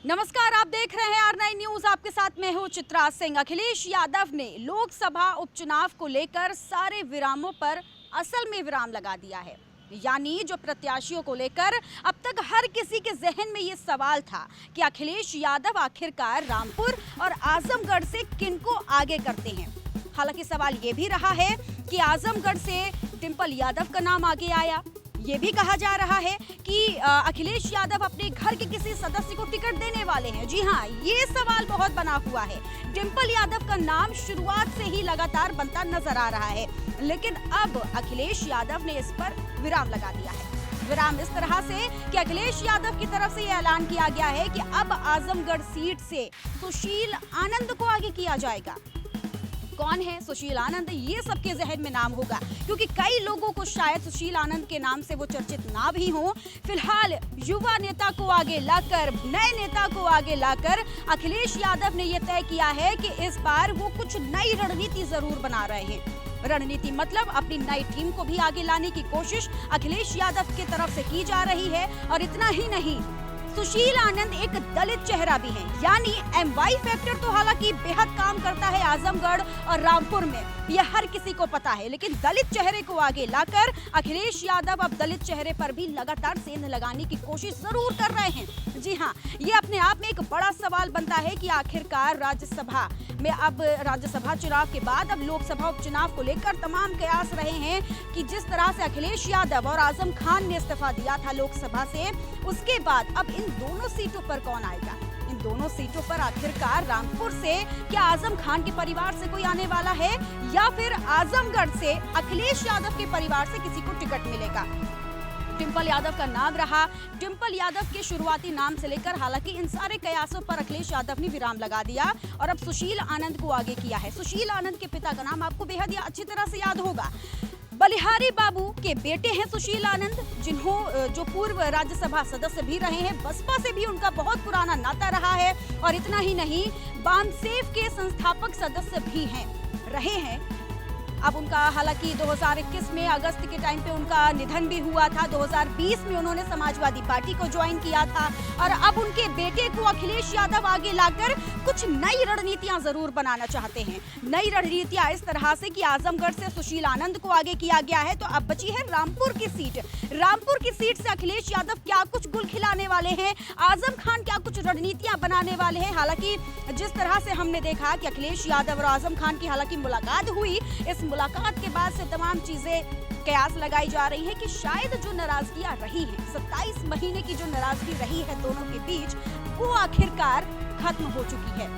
नमस्कार, आप देख रहे हैं R9 न्यूज। आपके साथ मैं हूं चित्रा सिंह। अखिलेश यादव ने लोकसभा उपचुनाव को लेकर सारे विरामों पर असल में विराम लगा दिया है। यानी जो प्रत्याशियों को लेकर अब तक हर किसी के जहन में ये सवाल था कि अखिलेश यादव आखिरकार रामपुर और आजमगढ़ से किनको आगे करते हैं। हालांकि सवाल ये भी रहा है कि आजमगढ़ से डिंपल यादव का नाम आगे आया। ये भी कहा जा रहा है कि अखिलेश यादव अपने घर के किसी सदस्य को टिकट देने वाले हैं। जी हाँ, ये सवाल बहुत बना हुआ है। डिंपल यादव का नाम शुरुआत से ही लगातार बनता नजर आ रहा है, लेकिन अब अखिलेश यादव ने इस पर विराम लगा दिया है। विराम इस तरह से कि अखिलेश यादव की तरफ से ये ऐलान किया गया है कि अब आजमगढ़ सीट से सुशील आनंद को आगे किया जाएगा। कौन है सुशील आनंद, ये सबके जहन में नाम होगा, क्योंकि कई लोगों को शायद सुशील आनंद के नाम से वो चर्चित ना भी हो। फिलहाल युवा नेता को आगे लाकर, नए नेता को आगे लाकर अखिलेश यादव ने ये तय किया है कि इस बार वो कुछ नई रणनीति जरूर बना रहे हैं। रणनीति मतलब अपनी नई टीम को भी आगे लाने की कोशिश अखिलेश यादव की तरफ से की जा रही है। और इतना ही नहीं, सुशील आनंद एक दलित चेहरा भी है, यानी MY फैक्टर तो हालांकि बेहद काम करता है आजमगढ़ और रामपुर में, यह हर किसी को पता है। लेकिन दलित चेहरे को आगे लाकर अखिलेश यादव अब दलित चेहरे पर भी लगातार सेंध लगाने की कोशिश जरूर कर रहे हैं। जी हाँ, ये अपने आप में एक बड़ा सवाल बनता है कि आखिरकार राज्यसभा में, अब राज्यसभा चुनाव के बाद अब लोकसभा उपचुनाव को लेकर तमाम कयास रहे हैं कि जिस तरह से अखिलेश यादव और आजम खान ने इस्तीफा दिया था लोकसभा से, उसके बाद अब इन दोनों सीटों पर कौन आएगा। इन दोनों सीटों पर आखिरकार रामपुर से क्या आजम खान के परिवार से कोई आने वाला है, या फिर आजमगढ़ से अखिलेश यादव के परिवार से किसी को टिकट मिलेगा। डिंपल यादव का नाम रहा। डिंपल यादव के शुरुआती नाम से लेकर हालांकि इन सारे कयासों पर अखिलेश यादव ने विराम लगा दिया और अब सुशील आनंद को आगे किया है। सुशील आनंद के पिता का नाम आपको बेहद अच्छी तरह से याद होगा। बलिहारी बाबू के बेटे हैं सुशील आनंद, जो पूर्व राज्यसभा सदस्य भी रहे हैं। बसपा से भी उनका बहुत पुराना नाता रहा है और इतना ही नहीं, बामसेफ के संस्थापक सदस्य भी रहे हैं। अब उनका हालांकि 2021 में अगस्त के टाइम पे उनका निधन भी हुआ था। 2020 में उन्होंने समाजवादी पार्टी को ज्वाइन किया था और अब उनके बेटे को अखिलेश यादव आगे लाकर कुछ नई रणनीतियां जरूर बनाना चाहते हैं। नई रणनीतियां इस तरह से कि आजमगढ़ से सुशील आनंद को आगे किया गया है, तो अब बची है रामपुर की सीट। रामपुर की सीट से अखिलेश यादव क्या कुछ गुल खिलाने वाले हैं, आजम खान क्या कुछ रणनीतियां बनाने वाले हैं। हालांकि जिस तरह से हमने देखा कि अखिलेश यादव और आजम खान की हालांकि मुलाकात हुई, इस मुलाकात के बाद से तमाम चीजें कयास लगाई जा रही है कि शायद जो नाराजगियां रही हैं, 27 महीने की जो नाराजगी रही है दोनों के बीच, वो आखिरकार खत्म हो चुकी है।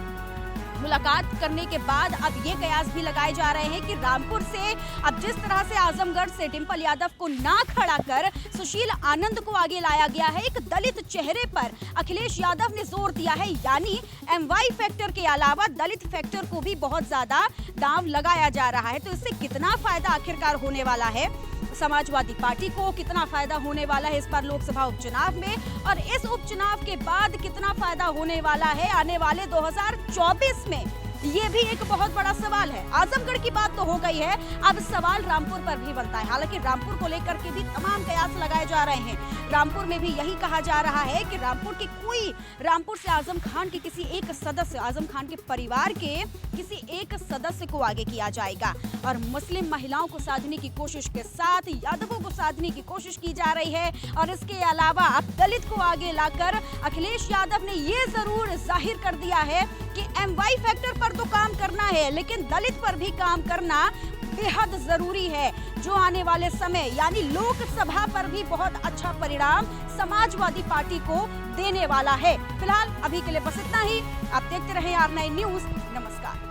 मुलाकात करने के बाद अब ये कयास भी लगाए जा रहे हैं कि रामपुर से अब जिस तरह से आजमगढ़ से डिंपल यादव को ना खड़ा कर सुशील आनंद को आगे लाया गया है, एक दलित चेहरे पर अखिलेश यादव ने जोर दिया है। यानी MY फैक्टर के अलावा दलित फैक्टर को भी बहुत ज्यादा दांव लगाया जा रहा है। तो इससे कितना फायदा आखिरकार होने वाला है समाजवादी पार्टी को, कितना फायदा होने वाला है इस बार लोकसभा उपचुनाव में, और इस उपचुनाव के बाद कितना फायदा होने वाला है आने वाले 2024 में, ये भी एक बहुत बड़ा सवाल है। आजमगढ़ की बात तो हो गई है, अब सवाल रामपुर पर भी बनता है। हालांकि रामपुर को लेकर के भी तमाम कयास लगाए जा रहे हैं। रामपुर में भी यही कहा जा रहा है कि रामपुर से आजम खान के किसी एक सदस्य, आजम खान के परिवार के किसी एक सदस्य को आगे किया जाएगा। और मुस्लिम महिलाओं को साधने की कोशिश के साथ यादवों को साधने की कोशिश की जा रही है। और इसके अलावा अब दलित को आगे लाकर अखिलेश यादव ने ये जरूर जाहिर कर दिया है कि MY फैक्टर पर तो काम करना है, लेकिन दलित पर भी काम करना बेहद जरूरी है, जो आने वाले समय यानी लोकसभा पर भी बहुत अच्छा परिणाम समाजवादी पार्टी को देने वाला है। फिलहाल अभी के लिए बस इतना ही। आप देखते रहें R9 न्यूज। नमस्कार।